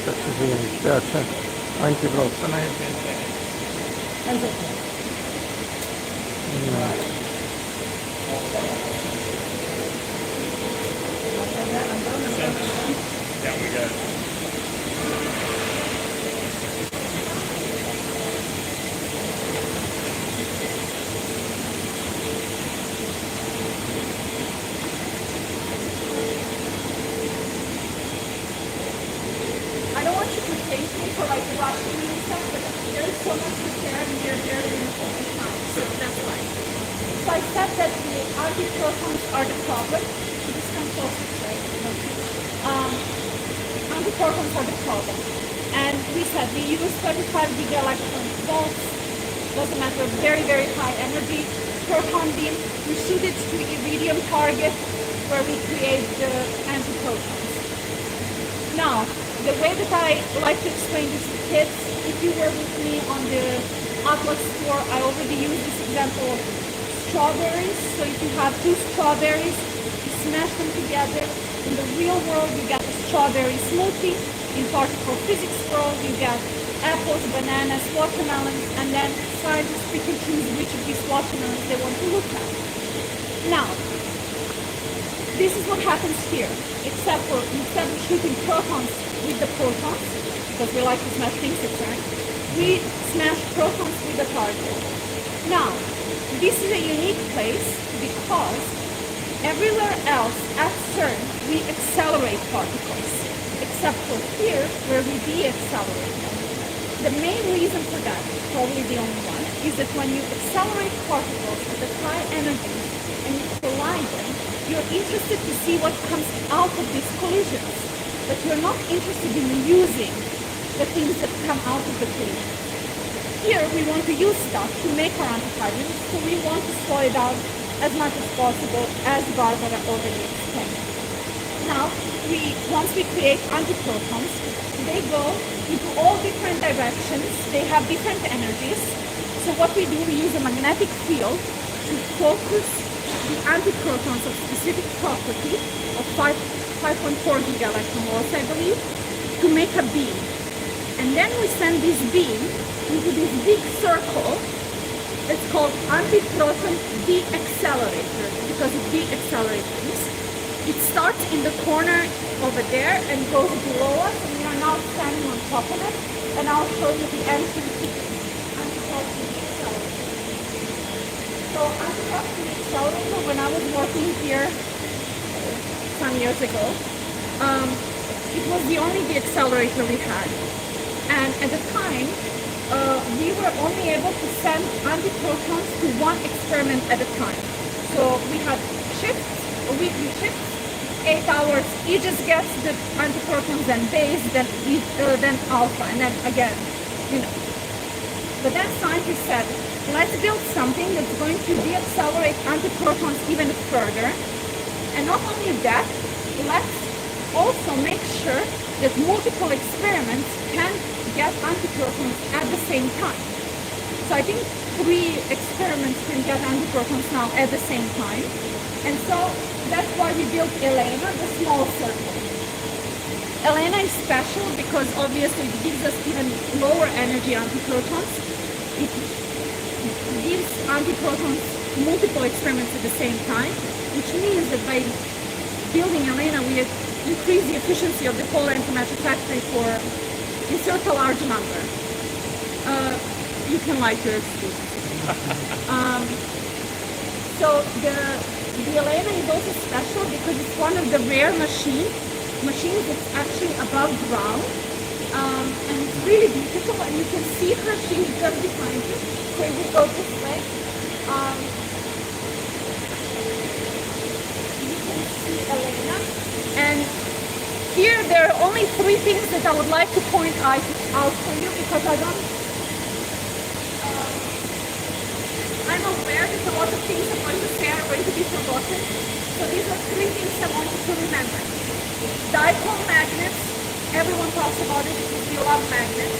Così mi spiace, anche grossanete. I don't want you to thank me for like rushing me and stuff, but there's so much to share and we're very important time, so that's why. So I said that the antiprotons are the problem. This comes also, right? Antiprotons are the problem. And we said we use 35 gigaelectron volts, doesn't matter, very, very high energy, proton beam. We shoot it to iridium target where we create the antiprotons. Now, the way that I like to explain this to kids, if you were with me on the Atlas tour, I already used this example of strawberries. So if you have two strawberries, you smash them together. In the real world, you get a strawberry smoothie. In particle physics world, you get apples, bananas, watermelons, and then scientists pick and choose which of these watermelons they want to look at. Now, this is what happens here, except for instead of shooting protons with the protons, because we like to smash things at CERN, we smash protons with the particle. Now, this is a unique place because everywhere else at CERN we accelerate particles, except for here where we de-accelerate them. The main reason for that, probably the only one, is that when you accelerate particles at a high energy and you collide them, you're interested to see what comes out of these collisions, but you're not interested in using the things that come out of the collision. Here we want to use stuff to make our antihydrogen, so we want to slow it down as much as possible, as Barbara already explained. Now, once we create antiprotons, they go into all different directions, they have different energies. So what we do, we use a magnetic field to focus the antiprotons of specific property of 5.4 gigaelectron volts, I believe, to make a beam. And then we send this beam into this big circle. It's called antiproton deaccelerator because it deaccelerates things. It starts in the corner over there and goes below us, and we are now standing on top of it. And I'll show you the entrance to the antiproton deaccelerator. So antiproton deaccelerator, when I was working here some years ago, it was the only deaccelerator we had. And at the time, we were only able to send antiprotons to one experiment at a time. So we had shifts, weekly shifts, 8 hours. Each just gets the antiprotons, then base, then alpha, and then again, you know. But then scientists said, let's build something that's going to deaccelerate antiprotons even further. And not only that, let's also make sure that multiple experiments can get antiprotons at the same time. So I think 3 experiments can get antiprotons now at the same time. And so that's why we built ELENA, the small circle. ELENA is special because obviously it gives us even lower energy antiprotons. It gives antiprotons multiple experiments at the same time, which means that by building ELENA we increase the efficiency of the polar antimatter factory for insert a large number. You can like your excuse. So the ELENA is also special because it's one of the rare machines that's actually above ground. And it's really beautiful, and you can see her, she's just behind you. So if we go this way, you can see ELENA. And here there are only 3 things that I would like to point out for you because I'm aware that a lot of things I'm going to say are going to be forgotten. So these are 3 things I want you to remember. Dipole magnets, everyone talks about it because we love magnets.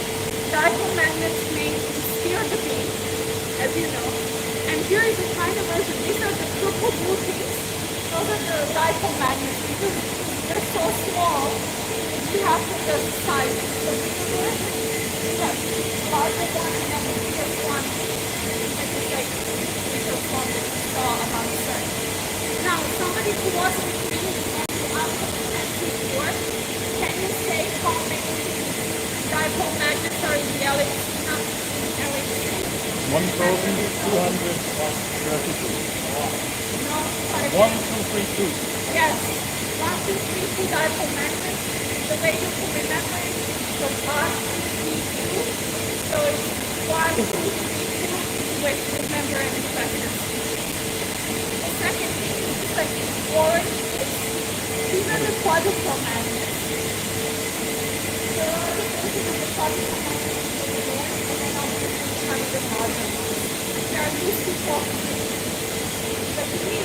Dipole magnets mean to steer the beam, as you know. And here is a kind of version. These are the purple blue things. Those are the dipole magnets because they're so small. we have to just size it. So we do this, we have larger one and then the biggest one, which is like little one that we saw about search. Now, somebody who wasn't really up to before, can you say how many dipole magnets are in the LHC? 1,232. No, 1232. yes, 1, 2, 3, 2 dipole magnets. The way you can remember it is the 1, 2, 3, 2. So it's 1, 2, 3, 2. Way to remember any questions. The second thing is like orange. These are the quadruple magnets. So this is the quadruple magnets and then I'll have the modern ones. There are these two properties. But to me,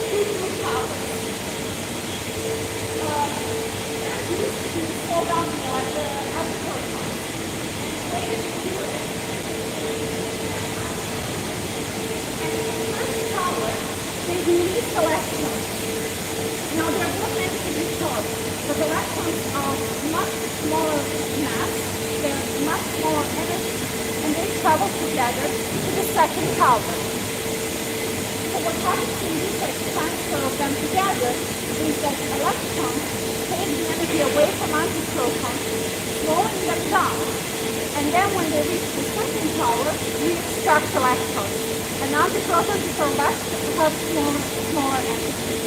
two blue powers. Used to slow down like the alcohol one. And the way that you do it. And in the first power, they release electrons. Now they're not meant to be stored. The electrons are much smaller mass, they're much smaller energy, and they travel together to the second power. So what happens in this transfer of them together is that electrons take the energy away from antiprotons, slowing them down. And then when they reach the second power, we extract electrons. And antiprotons are left to have smaller energy.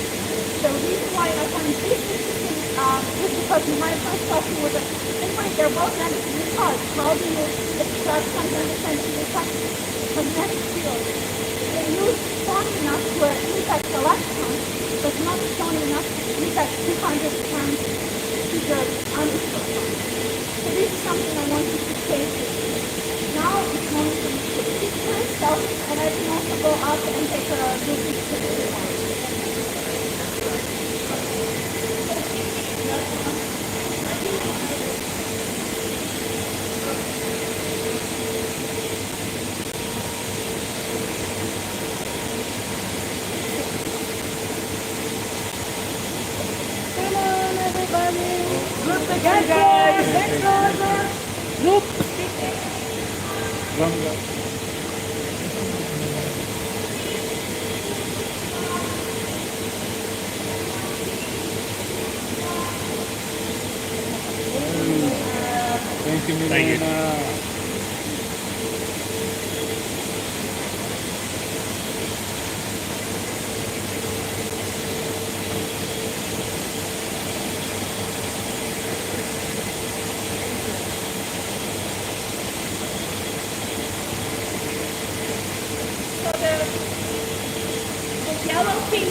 The reason why I find this interesting is because my first question was, anyway, they're both negatively charged. How do you extract something essentially magnetic field? They use strong enough to impact electrons, but not strong enough to impact 200 times bigger antiprotons. So this is something I want you to take with you. Now it's moment for you to speak for yourself, and I can also go out and take a look at the Thank you, Milena. Thank you. So the yellow thing,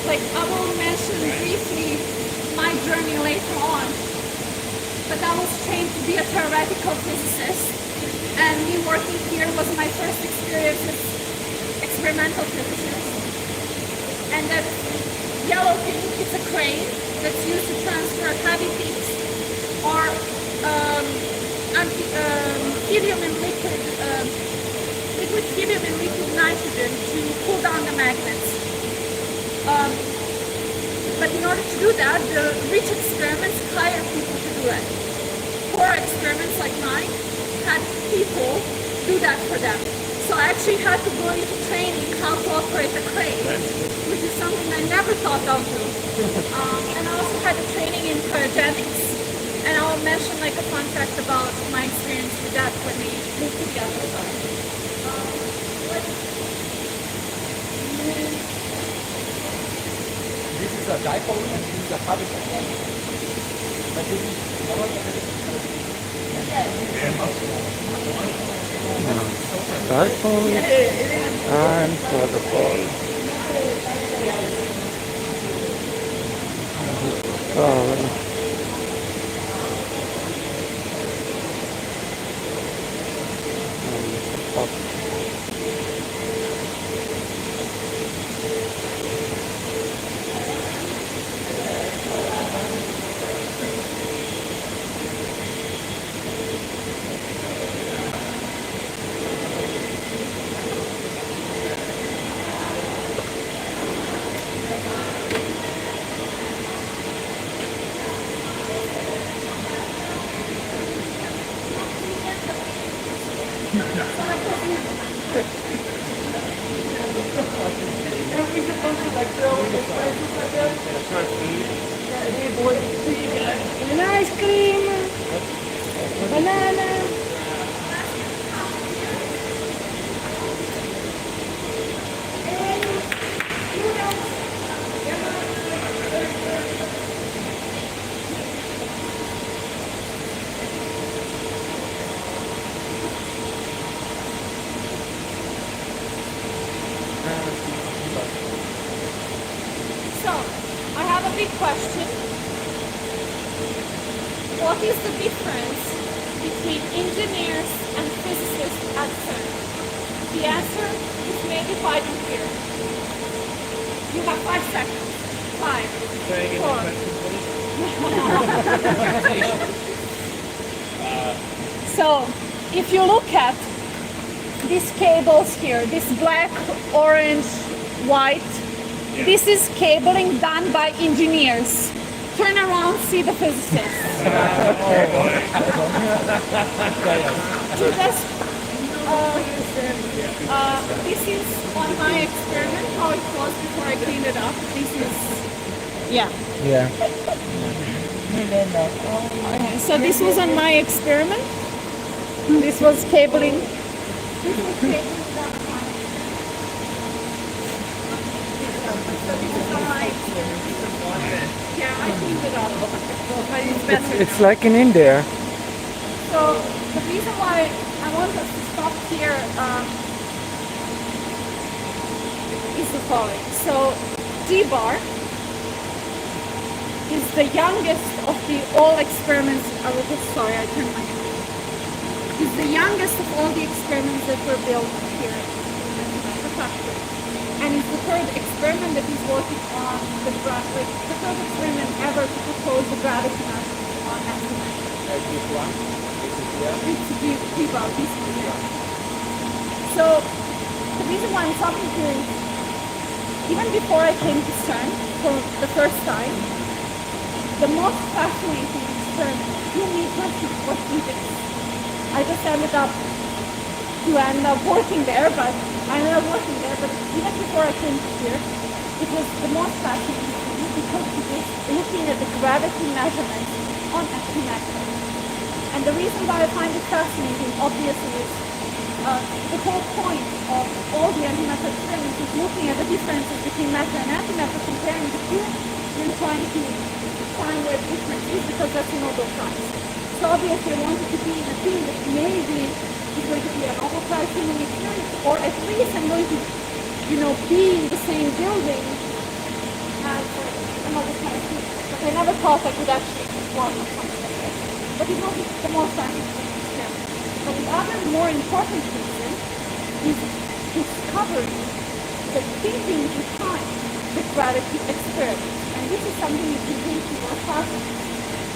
like I will mention briefly my journey later on, but I was trained to be a theoretical physicist, and me working here was my first experience as experimental physicist. And that yellow thing is a crane that's used to transfer heavy things or helium and liquid helium and liquid nitrogen to cool down the magnets. But in order to do that, the REACH experiments hire people to do it. Core experiments like mine had people do that for them. So I actually had to go into training how to operate a crane, which is something I never thought of doing. And I also had a training in cryogenics. And I'll mention like a fun fact about my experience with that when we moved to the other side. This is a dipole and this is a particle. But this is Dipole and quadrupole. Oh, An ice cream. Banana. So, I have a big question. What is the difference between engineers and physicists at CERN? The answer is maybe 5 here. You have 5 seconds. 5, 4. So, if you look at these cables here, this black, orange, white, this is cabling done by engineers. Turn around, see the physicists. This is on my experiment, how it was before I cleaned it up. This is, yeah. Yeah. Okay, so this was on my experiment. This was cabling. This was cabling done by. So this is on my experiment. Yeah, I cleaned it up. But it's better It's now. like in India. So the reason why I want us to stop here is the following. So D-bar is the youngest of the all experiments. I will just, sorry, I turned my camera. Is the youngest of all the experiments that were built here in the factory. And it's the third experiment that he's working on the third experiment ever to propose the gravity measurement on antimatter. This one. This is here. It's D-bar, this one, yeah. So the reason why I'm talking to you is, even before I came to CERN for the first time, the most fascinating experiment to me personally was physics. I just ended up working there, but even before I came here, it was the most fascinating to me because it was looking at the gravity measurements on antimatter. And the reason why I find it fascinating, obviously, is the whole point of all the antimatter experiments is looking at the differences between matter and antimatter, comparing the two, and trying to find where the difference is, because that's a Nobel Prize. So obviously I wanted to be in a field that maybe is going to be a Nobel Prize winning experience, or at least I'm going to, be in the same building as a Nobel Prize winner. But I never thought I could actually work on something like that. But it was the most fascinating experiment. But the other more important reason is discovering the thinking behind the gravity experiment. And this is something you can think in your classes.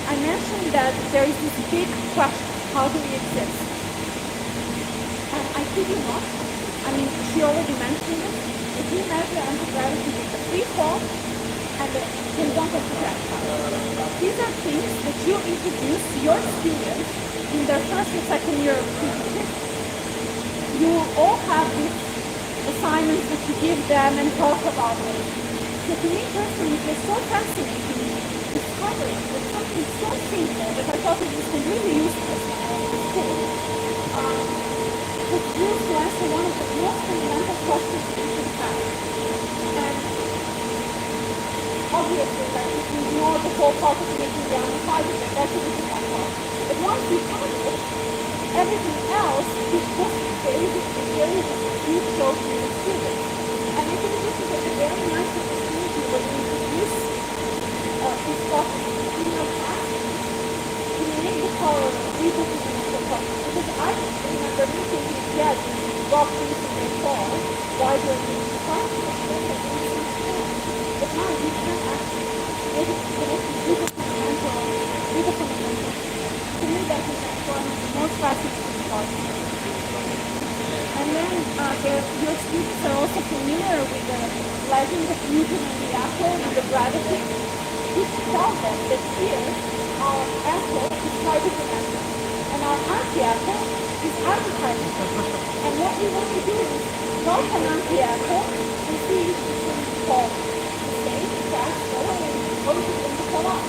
I mentioned that there is this big question, how do we exist? And I kid you not, she already mentioned it. If you measure anti-gravity with the free fall and the horizontal projectile, these are things that you introduce to your students in their first or second year of physics. You will all have these assignments that you give them and talk about it. So to me personally, it was so fascinating discovering that something so simple that I thought it was completely useless in school was used to answer one of the most fundamental questions that you could have. And obviously, if you ignore the whole part of making the amplified, that's a different part. But once you have it, everything else is just basically very you show to your students. And I think this is a very nice opportunity when you introduce this topic in your class to make the power people to use the topic. Because I remember me thinking, yes, rock things in their fall, why do I need to find it? But now you can actually make it beautiful fundamental. To me, that is one of the most fascinating parts. And then your students are also familiar with the legend of Newton and the apple and the gravity. You can tell them that here our apple is hydrogen atom and our anti-apple is antihydrogen. And what we want to do is drop an anti-apple and see if it's going to fall. The same fast, or is it going to fall off?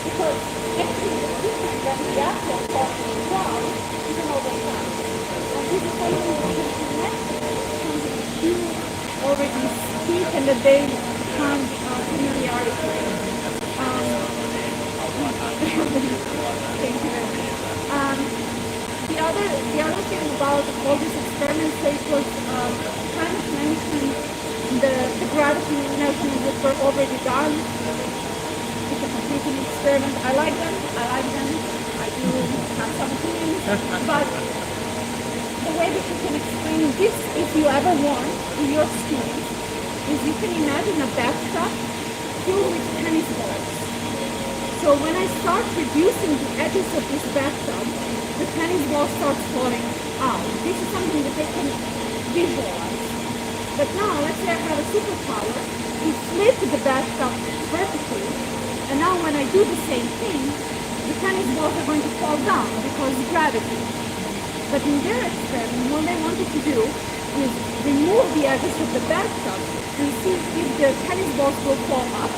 Because actually the treatment that the actor falls on the ground is an overtime. And this is something that you can connect to already speak and that they have familiarity. Thank you very much. The other thing about all these experiments, so it was kind of mentioned the gravity measurements that were already done. It's a completing experiment. I like them. I do have some opinions, but the way that you can explain this, if you ever want, to your students, is you can imagine a bathtub filled with tennis balls. So when I start reducing the edges of this bathtub, the tennis ball starts falling out. This is something that they can visualize. But now, let's say I have a superpower, you flip the bathtub vertically, and now when I do the same thing, the tennis balls are going to fall down because of gravity. But in their experiment, what they wanted to do is remove the edges of the bathtub and see if the tennis balls will fall up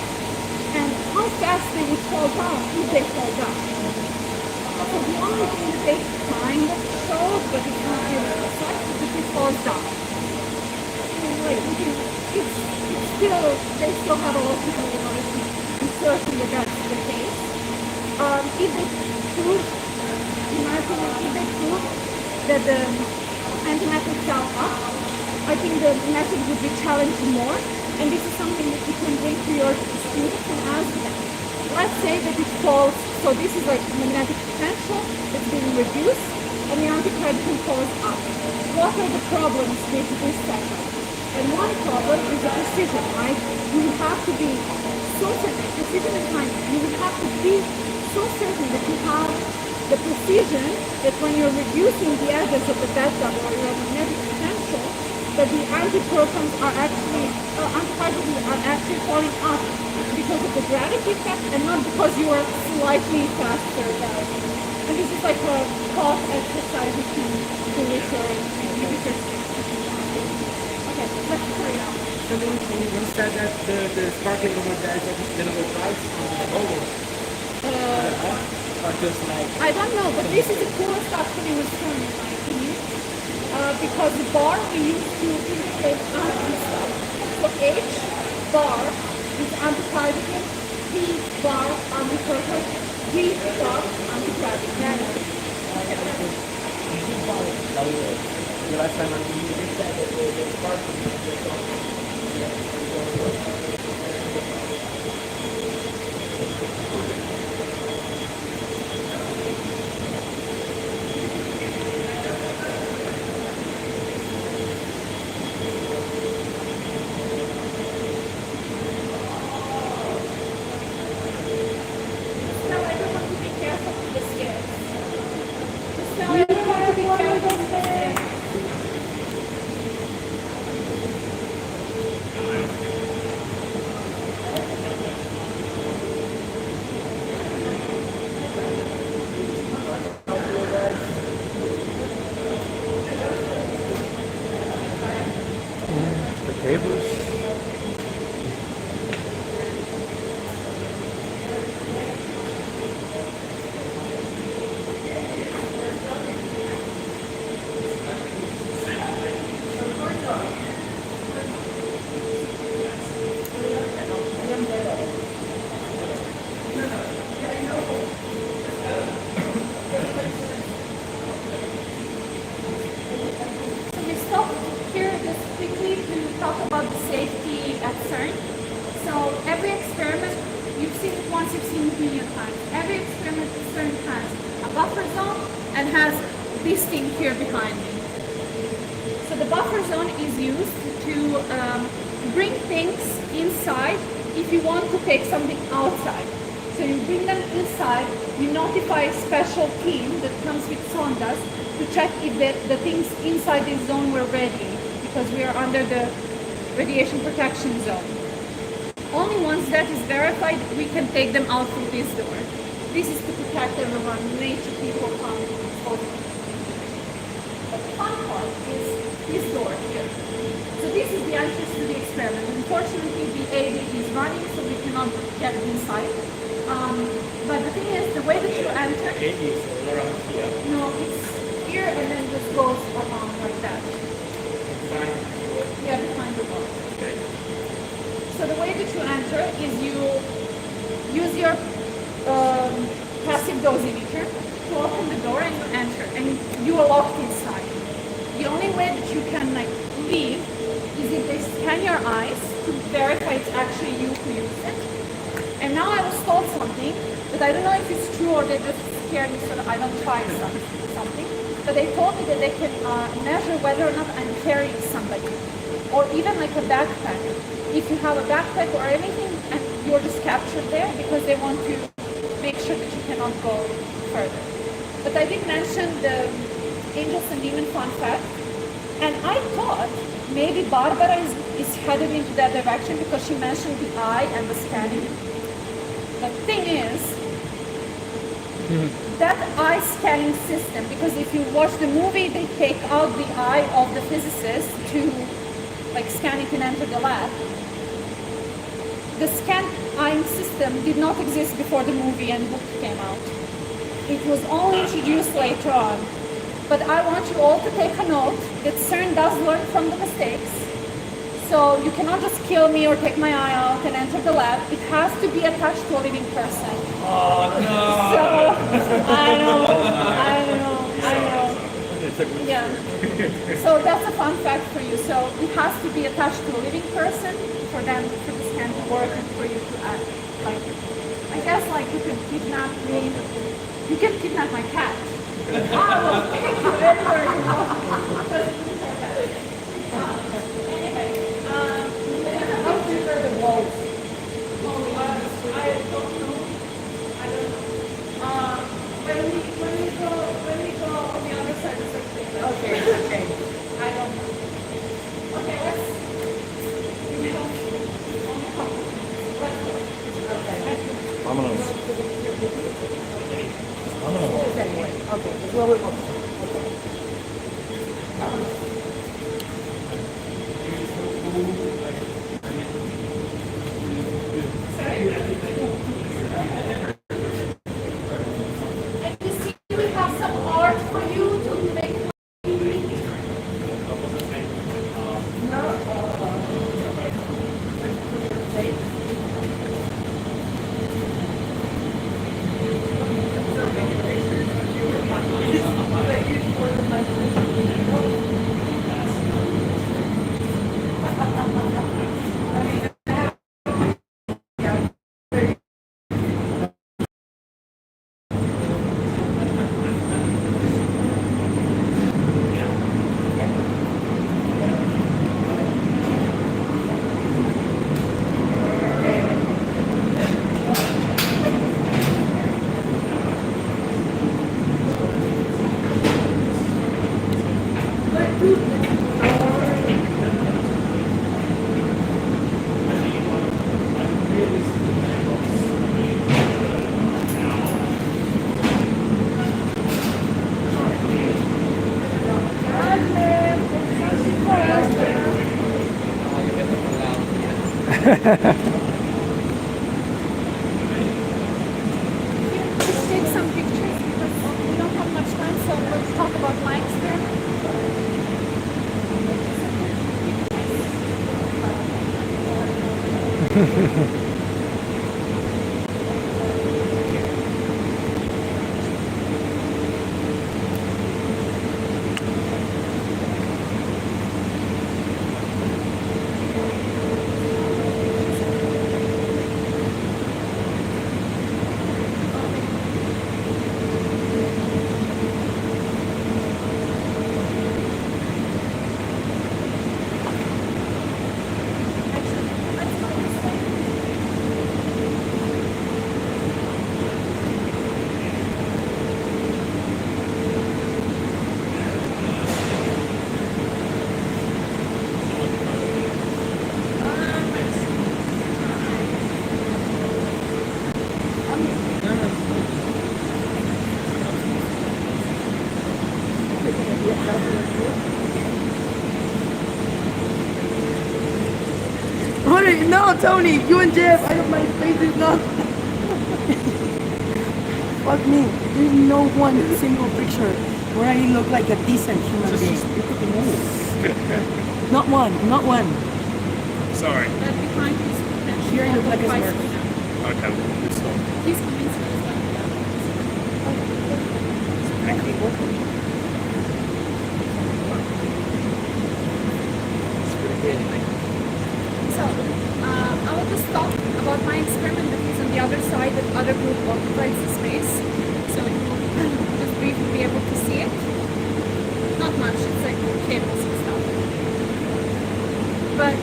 and how fast they would fall down if they fall down. So the only thing that they kind of showed, but it's not really precise, is that it falls down. Like, it's still, they still have a lot to do in order to be certain that that's the case. If they prove, in my opinion, if they prove that the antimatter fell up, I think the method would be challenged more, and this is something that you can bring to your students and ask them. Let's say that it falls, so this is like magnetic potential that's being reduced, and the antiprediction falls up. What are the problems with this setup? And one problem is the precision, right? You have to be so certain, precision is fine, you would have to be so certain that you have the precision that when you're reducing the edges of the bathtub or your magnetic potential, that the antiprotons are actually, antiparticles are actually falling up because of the gravity effect and not because you are slightly faster down. And this is like a thought exercise you can do with your users. Okay, let's carry on. So then you said that the sparkling over there is going to go twice on the bubble. Or just like... I don't know, but this is the coolest actually with Stern in my opinion. Because the bar we use to indicate anti-stuff. So H bar is antiparticle, P bar antiproton, G bar antigravity. The last time I used it, said that the sparkling Now everyone to be careful with the stairs. Just tell everyone to be careful with the stairs. The cables. So we stop here just quickly to talk about the safety at CERN. So every experiment, you've seen it once, you've seen it a million times. Every experiment at CERN has a buffer zone and has this thing here behind me. So the buffer zone is used to bring things inside if you want to take something outside. So you bring them inside, you notify a special team that comes with sondas to check if the things inside this zone were ready, because we are under the radiation protection zone. Only once that is verified, we can take them out through this door. This is to protect everyone, nature people come over. The fun part is this door here. So this is the entrance to the experiment. Unfortunately, the AD is running, so we cannot get inside. But gate is around here. No, it's here and then just goes around like that. Fine. Yeah, behind the wall. Okay. So the way that you enter is you use your passive dosimeter to open the door and you enter, and you are locked inside. The only way that you can like leave is if they scan your eyes to verify it's actually you who used it. And now I was told something that I don't know if it's true or they just scared me so that I don't try something. But they told me that they can measure whether or not I'm carrying somebody, or even like a backpack. If you have a backpack or anything and you're just captured there because they want to make sure that you cannot go further. But I did mention the Angels and Demon fun fact, and I thought maybe Barbara is headed into that direction because she mentioned the eye and the scanning. The thing is, that eye scanning system, because if you watch the movie, they take out the eye of the physicist to like scan it and enter the lab. The scan eye system did not exist before the movie and book came out. It was only introduced later on. But I want you all to take a note that CERN does learn from the mistakes. So you cannot just kill me or take my eye out and enter the lab. It has to be attached to a living person. Oh no! So, I know. Yeah. So that's a fun fact for you. So it has to be attached to a living person for the scan to work and for you to act. Like, I guess like you can kidnap me. You can kidnap my cat. I will take you anywhere you want. Anyway, how deep are the walls? I don't know. When we go on the other side of the thing. Okay. I don't know. Okay, let's go. Vámonos. And you see, we have some art for you to make. Let's take some pictures because we don't have much time, so let's talk about my experiment. No, Tony, you and Jeff. I don't mind. Please do not. Fuck me. There's no one single picture where I look like a decent human being. Look at them all. Not one. Not one. Sorry. That behind is Here you look like a Vice Smurf. winner. Okay, this one. He's convinced me as well. Anyway, so I will just talk about my experiment that is on the other side that other group occupies the space. So you will just briefly be able to see it. Not much, it's like cables and stuff. But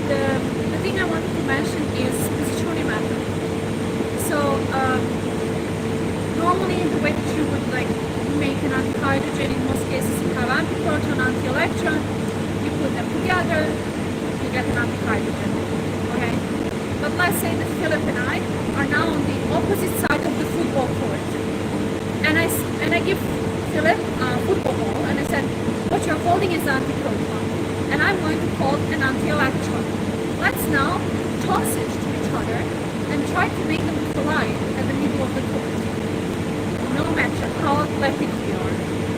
the thing I wanted to mention is positonium atom. So normally the way that you would like make an antihydrogen, in most cases you have antiproton, anti-electron, you put them together, you get an antihydrogen. Okay? But let's say that Philip and I are now on the opposite side of the football court. And I give Philip a football ball and I said, what you're holding is antiproton. And I'm going to hold an anti-electron. Let's now toss it to each other and try to make them collide at the middle of the court. No matter how athletic we are,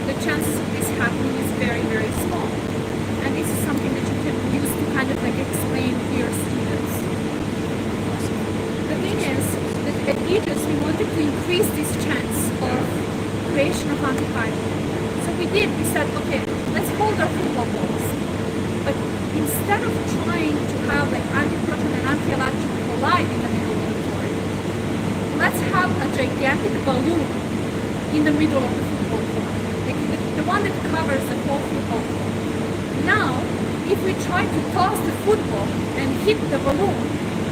the chances of this happening is very, very small. And this is something that you can use to kind of like explain to your students. The thing is that at Aegis we wanted to increase this chance of creation of antihydrogen. So we said, okay, let's hold our football balls. But instead of trying to have like antiproton and anti-electron collide in the middle of the court, let's have a gigantic balloon in the middle of the football court. Like the one that covers the whole football court. Now, if we try to toss the football and hit the balloon,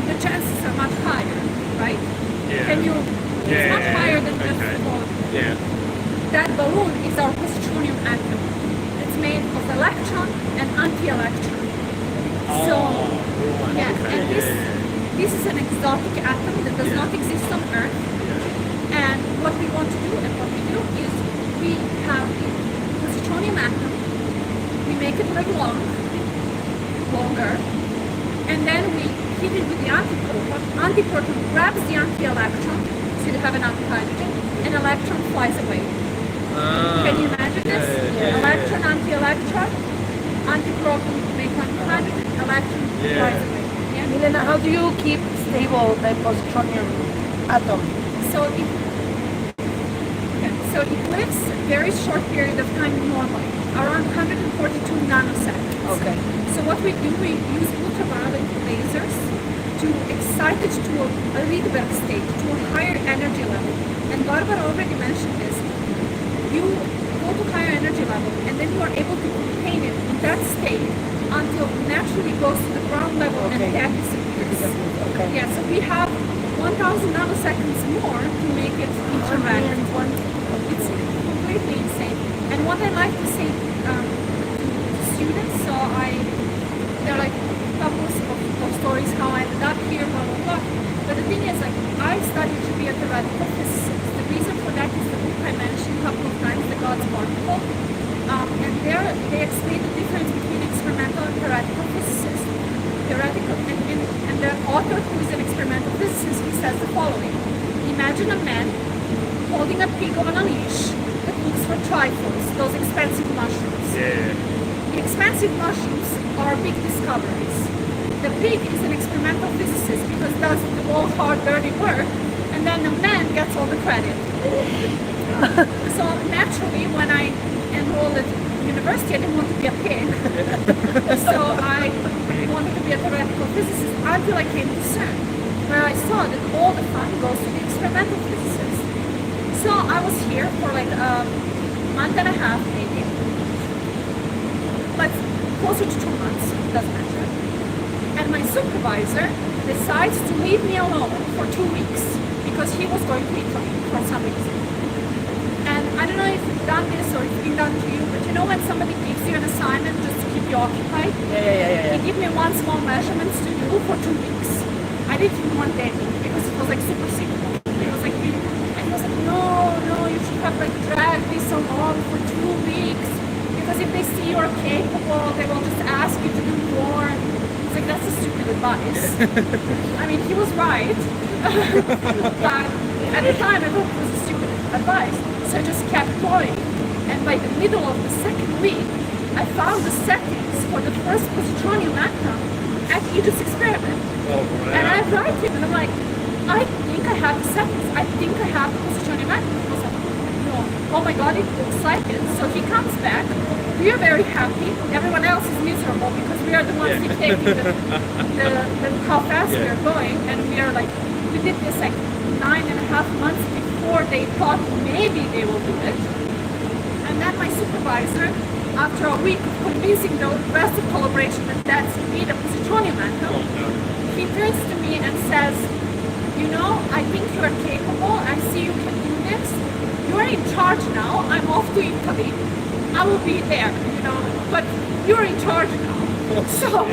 the chances are much higher, right? Yeah. Can you? It's much higher than just okay. football. Yeah. That balloon is our positonium atom. It's made of electron and anti-electron. So, yeah, and this is an exotic atom that does not exist on Earth. And what we want to do and what we do is we have the positonium atom, we make it live longer, and then we hit it with the antiproton. Antiproton grabs the anti-electron, so you have an antihydrogen, and electron flies away. Can you imagine this? Electron, anti-electron, antiproton make antihydrogen, electron flies away. Yeah? Milena, how do you keep stable the positonium atom? So it lives a very short period of time normally, around 142 nanoseconds. Okay. So what we do, we use ultraviolet lasers to excite it to a Rydberg state, to a higher energy level. And Barbara already mentioned this. You go to higher energy level and then you are able to contain it in that state until it naturally goes to the ground level and then disappears. Okay. Yeah, so we have 1,000 nanoseconds more to make it interact. It's completely insane. And what I like to say to students, so there are like couples of stories how I ended up here, blah, blah, blah. But the thing is, like, I studied to be a theoretical physicist. The reason for that is the book I mentioned a couple of times, The God's Particle. And there they explain the difference between experimental and theoretical physicists. Theoretical, and the author, who is an experimental physicist, he says the following. Imagine a man holding a pig on a leash that looks for trifles, those expensive mushrooms. Yeah. The expensive mushrooms are big discoveries. The pig is an experimental physicist because does all hard, dirty work, and then the man gets all the credit. So naturally, when I enrolled at university, I didn't want to be a pig. So I wanted to be a theoretical physicist until I came to CERN, where I saw that all the fun goes to the experimental physicist. So I was here for like a month and a half, maybe. But closer to 2 months, doesn't matter. And my supervisor decides to leave me alone for 2 weeks because he was going to Italy for some reason. And I don't know if you've done this or it's been done to you, but you know when somebody gives you an assignment just to keep you occupied? Yeah. He gave me one small measurement to do for 2 weeks. I did it in 1 day because it was like super simple. It was like really, and he was like, no, you should have like dragged this along for 2 weeks because if they see you're capable, they will just ask you to do more. It's like, that's a stupid advice. I mean, he was right, but at the time I thought it was a stupid advice. So I just kept going. And by the middle of the second week, I found the settings for the first positronium atom at Aegis experiment. And I write him and I'm like, I think I have the settings. I think I have the positronium atom. He was like, no. Oh my god, it looks like it. So he comes back. We are very happy. Everyone else is miserable because we are the ones dictating how fast we are going. And we are like, we did this like 9.5 months before they thought maybe they will do it. And then my supervisor, after a week of convincing the rest of collaboration that that's indeed a positronium atom, he turns to me and says, you know, I think you are capable. I see you can do this. You are in charge now. I'm off to Italy. I will be there, you know, but you're in charge now. So,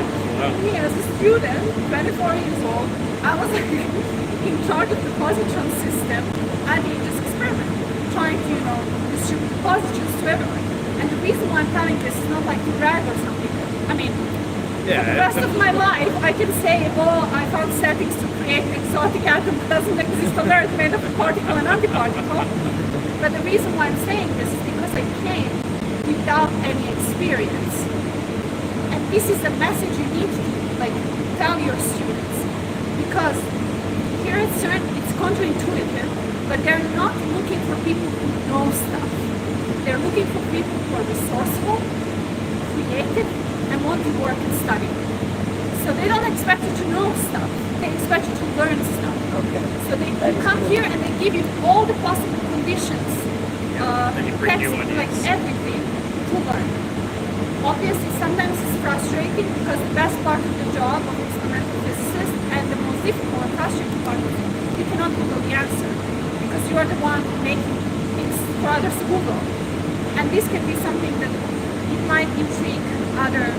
me as a student, 24 years old, I was like in charge of the positron system at the Aegis experiment, trying to, you know, distribute positrons to everyone. And the reason why I'm telling this is not like to brag or something. I mean, for the rest of my life, I can say, oh, I found settings to create an exotic atom that doesn't exist on Earth, made of a particle and antiparticle. But the reason why I'm saying this is because I came without any experience. And this is a message you need to like tell your students. Because here at CERN, it's counterintuitive, but they're not looking for people who know stuff. They're looking for people who are resourceful, creative, and want to work and study. So they don't expect you to know stuff. They expect you to learn stuff. Okay. So they come here and they give you all the possible conditions, like everything to learn. Obviously, sometimes it's frustrating because the best part of the job of experimental physicist and the most difficult and frustrating part is you cannot Google the answer because you are the one making things for others to Google. And this can be something that it might intrigue other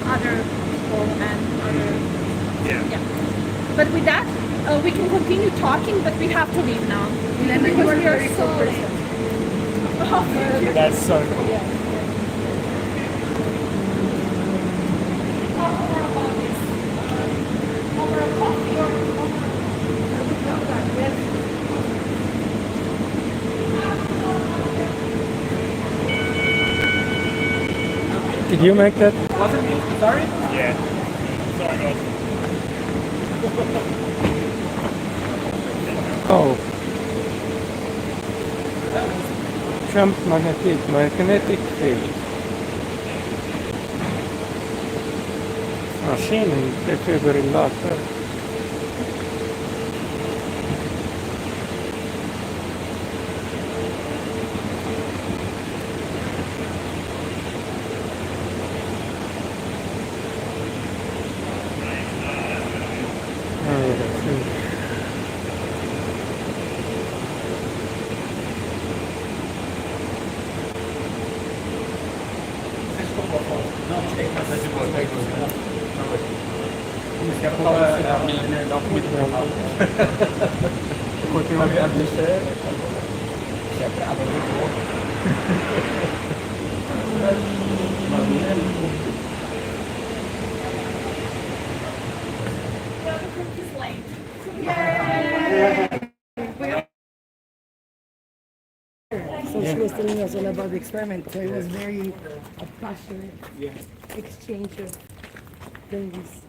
people and other. Yeah. But with that, we can continue talking, but we have to leave now. Because we are so late. Oh, thank you. That's so cool. Talk more about this. Over a coffee or over. Did you make that? Wasn't me? Sorry? Yeah. Sorry, guys. Oh. Jump magnetic field. Machine defibrillator. So she was telling us all about the experiment. So it was very a passionate exchange of things.